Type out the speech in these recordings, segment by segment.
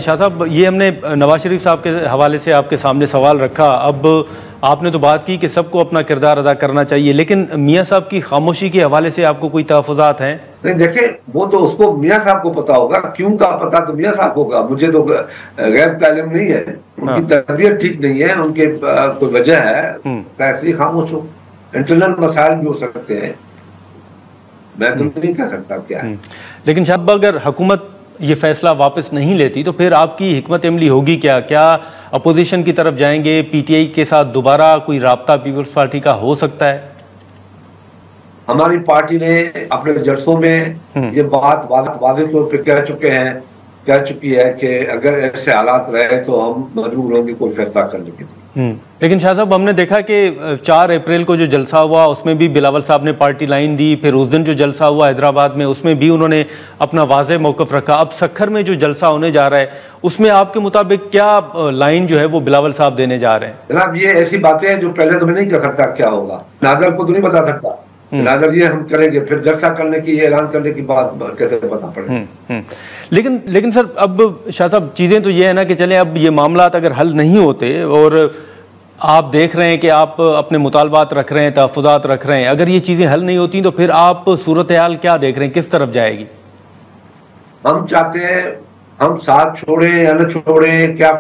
शाह साहब, ये हमने नवाज शरीफ साहब के हवाले से आपके सामने सवाल रखा। अब आपने तो बात की कि सबको अपना किरदार अदा करना चाहिए, लेकिन मियाँ साहब की खामोशी के हवाले से आपको कोई तहफ़्फ़ुज़ात हैं? नहीं, देखिए, वो तो उसको मियाँ साहब को पता होगा, क्यों का पता तो मियाँ साहब होगा, मुझे तो गैर तालिम नहीं है। उनकी तबीयत ठीक नहीं है, उनके कोई वजह है, ऐसे ही खामोश हो। इंटरनल मसाइल भी हो सकते हैं, मैं तो नहीं कह सकता क्या है। लेकिन शायद अगर हुकूमत ये फैसला वापस नहीं लेती तो फिर आपकी हिकमत अमली होगी क्या? क्या अपोजिशन की तरफ जाएंगे? पीटीआई के साथ दोबारा कोई राब्ता पीपल्स पार्टी का हो सकता है? हमारी पार्टी ने अपने जलसों में ये बात वादे तौर पर कह चुकी है कि अगर ऐसे हालात रहे तो हम मजबूर होंगे कोई फैसला करने के लिए। लेकिन शाह साहब, हमने देखा कि 4 अप्रैल को जो जलसा हुआ उसमें भी बिलावल साहब ने पार्टी लाइन दी, फिर उस दिन जो जलसा हुआ हैदराबाद में उसमें भी उन्होंने अपना वाज़ेह मौक़िफ़ रखा। अब सखर में जो जलसा होने जा रहा है उसमें आपके मुताबिक क्या लाइन जो है वो बिलावल साहब देने जा रहे हैं? जनाब, ये ऐसी बातें हैं जो पहले तो मैं नहीं कर सकता क्या होगा, नादर को तो नहीं बता सकता। नादर ये हम करेंगे, फिर जलसा करने की, ये ऐलान करने की बात कैसे पता पड़े। लेकिन सर, अब शाह साहब, चीज़ें तो ये है ना कि चलें, अब ये मामला अगर हल नहीं होते और आप देख रहे हैं कि आप अपने मुतालबात रख रहे हैं, तहफ़्फ़ुज़ात रख रहे हैं, अगर ये चीज़ें हल नहीं होती तो फिर आप सूरत हाल क्या देख रहे हैं, किस तरफ जाएगी? हम चाहते हैं हम साथ छोड़ें या न छोड़ें, क्या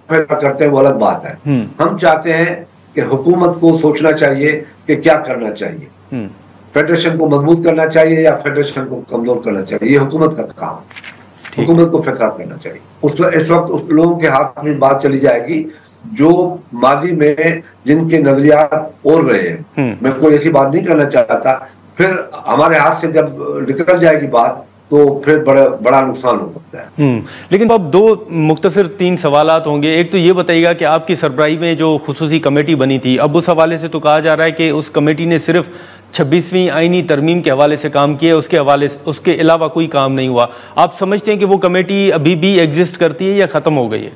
फैसला करते हैं वो अलग बात है। हम चाहते हैं कि हुकूमत को सोचना चाहिए कि क्या करना चाहिए, फेडरेशन को मजबूत करना चाहिए या फेडरेशन को कमजोर करना चाहिए। ये हुकूमत का काम, हुकूमत को फैसला करना चाहिए। इस वक्त उस लोगों के हाथ में बात चली जाएगी जो माजी में जिनके नजरियात और रहे हैं। मैं कोई ऐसी बात नहीं करना चाहता, फिर हमारे हाथ से जब निकल जाएगी बात तो फिर बड़ा नुकसान हो सकता है। लेकिन अब 2 मुख्तसर 3 सवालात होंगे। एक तो ये बताइएगा कि आपकी सरबराही में जो खुसूसी कमेटी बनी थी, अब उस हवाले से तो कहा जा रहा है कि उस कमेटी ने सिर्फ 26वीं आईनी तरमीम के हवाले से काम किया, उसके अलावा कोई काम नहीं हुआ। आप समझते हैं कि वो कमेटी अभी भी एग्जिस्ट करती है या खत्म हो गई है?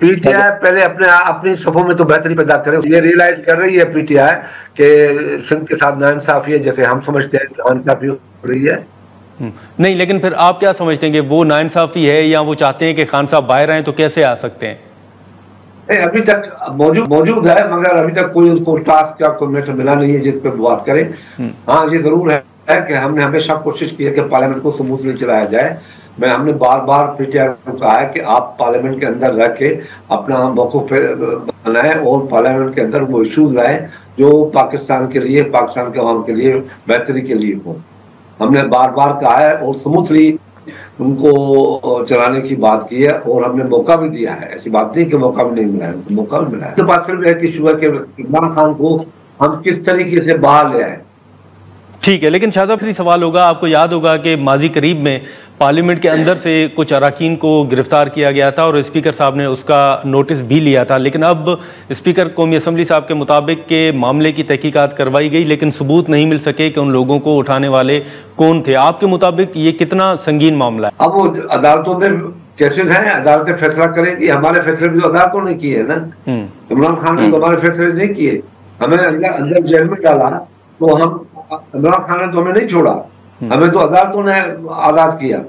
पीटीआई पहले अपनी सफों में तो बेहतरी पैदा करे। ये रियलाइज कर रही है पीटीआई कि सिंध के साथ नाइंसाफी है, जैसे हम समझते हैं नाइंसाफी हो रही है। नहीं, लेकिन फिर आप क्या समझते हैं कि वो नाइंसाफी है या वो चाहते हैं कि खान साहब बाहर आए, तो कैसे आ सकते हैं? अभी तक मौजूद है, मगर अभी तक कोई उसको टास्क या कोई मैटर मिला नहीं है जिस पर बात करें। हाँ, ये जरूर है कि हमने हमेशा कोशिश की है कि पार्लियामेंट को स्मूथली चलाया जाए। हमने बार बार पीटीआई को कहा है कि आप पार्लियामेंट के अंदर रह के अपना मौक़िफ़ बनाएं और पार्लियामेंट के अंदर वो इशूज लाएं जो पाकिस्तान के लिए, पाकिस्तान के अवाम के लिए बेहतरी के लिए हो। हमने बार बार कहा है और स्मूथली उनको चलाने की बात की है और हमने मौका भी दिया है। ऐसी बात नहीं कि मौका भी नहीं मिला है, मौका भी मिला है। तो बात सिर्फ एक इशू है कि इमरान खान को हम किस तरीके से बाहर ले आए। ठीक है, लेकिन शाह साहब, फिर सवाल होगा, आपको याद होगा कि माजी करीब में पार्लियामेंट के अंदर से कुछ अरकान को गिरफ्तार किया गया था और स्पीकर साहब ने उसका नोटिस भी लिया था, लेकिन अब स्पीकर कौमी असम्बली साहब के मुताबिक के मामले की तहकीकात करवाई गई लेकिन सबूत नहीं मिल सके कि उन लोगों को उठाने वाले कौन थे। आपके मुताबिक ये कितना संगीन मामला है? अब वो अदालतों में केसेस हैं, अदालतें फैसला करेंगी। हमारे फैसले भी तो अदालतों ने किए ना। इमरान खान ने तो हमारे फैसले नहीं किए, हमें अंदर जेल में डाला, तो हम इमरान खान ने तो हमें नहीं छोड़ा, हमें तो अदालतों ने आजाद किया।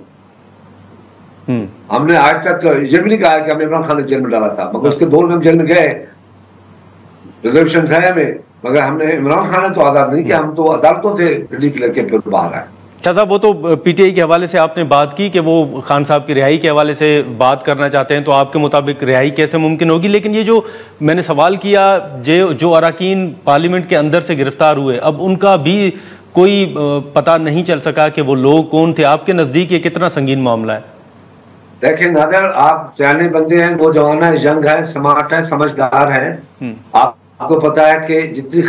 हमने आज तक ये भी नहीं कहा कि हमने इमरान खान ने जेल में डाला था, मगर उसके दौर में हम जेल में गए, रिजर्वेशन है हमें, मगर हमने इमरान खान ने तो आजाद नहीं किया। हम तो अदालतों से रिलीफ लेके फिर बाहर आए। साहब, वो तो पीटीआई के हवाले से आपने बात की कि वो खान साहब की रिहाई के हवाले से बात करना चाहते हैं, तो आपके मुताबिक रिहाई कैसे मुमकिन होगी? लेकिन ये जो मैंने सवाल किया, जो अरकान पार्लियामेंट के अंदर से गिरफ्तार हुए, अब उनका भी कोई पता नहीं चल सका कि वो लोग कौन थे। आपके नज़दीक ये कितना संगीन मामला है? देखिए नादर, आप सियाने बंदे हैं, वो जवान है, यंग है, स्मार्ट है, समझदार है। आपको पता है कि जितनी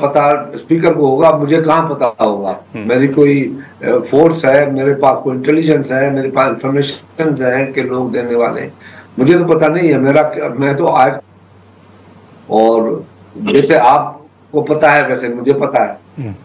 पता स्पीकर को होगा, मुझे कहाँ पता होगा। मेरी कोई फोर्स है, मेरे पास कोई इंटेलिजेंस है, मेरे पास इंफॉर्मेशन है कि लोग देने वाले, मुझे तो पता नहीं है। मैं तो आज, और जैसे आपको पता है वैसे मुझे पता है।